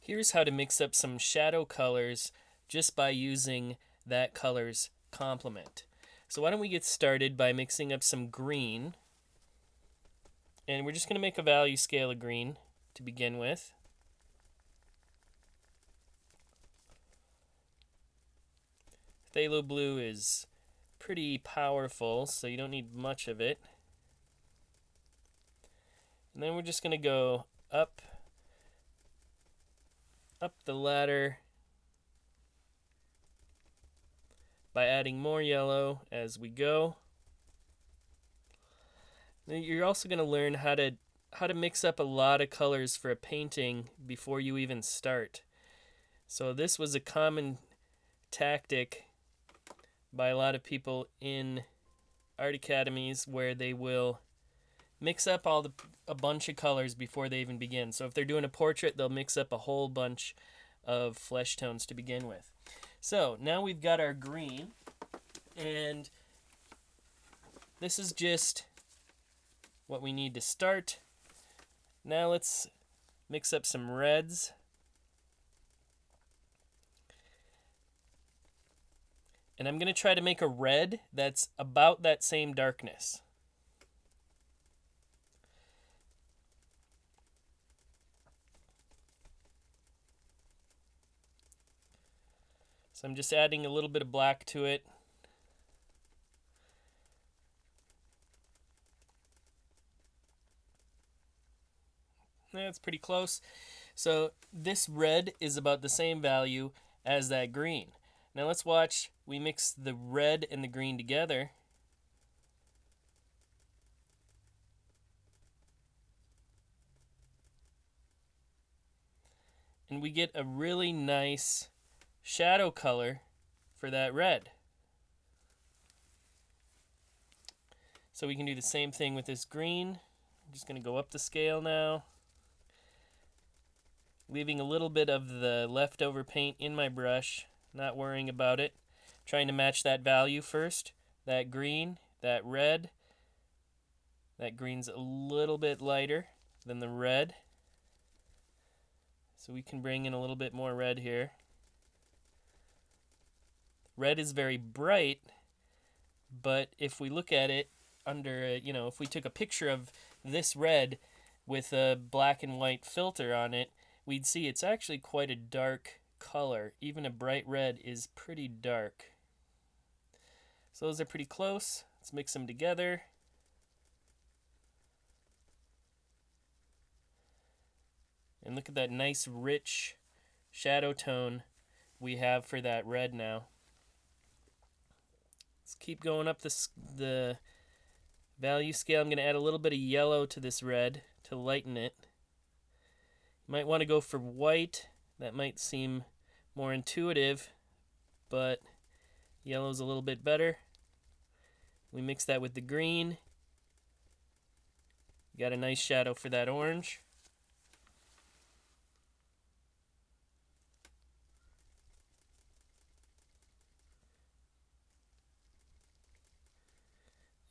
Here's how to mix up some shadow colors just by using that color's complement. So why don't we get started by mixing up some green. And we're just going to make a value scale of green to begin with. Phthalo blue is pretty powerful, so you don't need much of it. And then we're just going to go up the ladder by adding more yellow as we go. You're also going to learn how to mix up a lot of colors for a painting before you even start. So this was a common tactic by a lot of people in art academies where they will mix up a bunch of colors before they even begin. So if they're doing a portrait, they'll mix up a whole bunch of flesh tones to begin with. So now we've got our green, and this is just what we need to start. Now let's mix up some reds. And I'm going to try to make a red that's about that same darkness. So I'm just adding a little bit of black to it. That's pretty close. So this red is about the same value as that green. Now let's watch. We mix the red and the green together. And we get a really nice shadow color for that red. So we can do the same thing with this green. I'm just going to go up the scale now, leaving a little bit of the leftover paint in my brush, not worrying about it. Trying to match that value first. That green, that red. That green's a little bit lighter than the red. So we can bring in a little bit more red here. Red is very bright, but if we look at it under, if we took a picture of this red with a black and white filter on it, we'd see it's actually quite a dark color. Even a bright red is pretty dark. So those are pretty close. Let's mix them together. And look at that nice rich shadow tone we have for that red now. Let's keep going up the value scale. I'm going to add a little bit of yellow to this red to lighten it. You might want to go for white. That might seem more intuitive, but yellow's a little bit better. We mix that with the green. Got a nice shadow for that orange.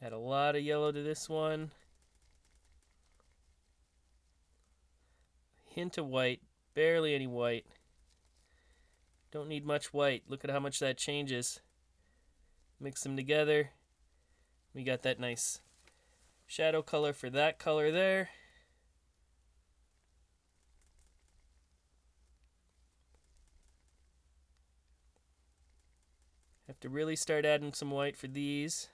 Add a lot of yellow to this one. Hint of white, barely any white. Don't need much white. Look at how much that changes. Mix them together. We got that nice shadow color for that color there. Have to really start adding some white for these.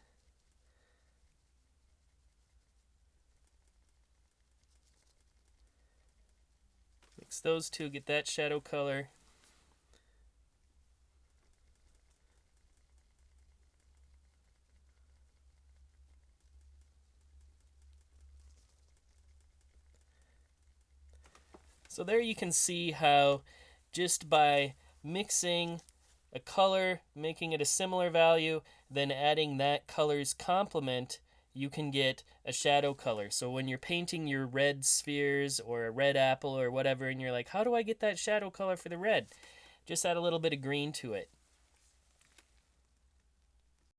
Mix those two, get that shadow color. So there you can see how just by mixing a color, making it a similar value, then adding that color's complement, you can get a shadow color. So when you're painting your red spheres or a red apple or whatever, and you're like, how do I get that shadow color for the red? Just add a little bit of green to it.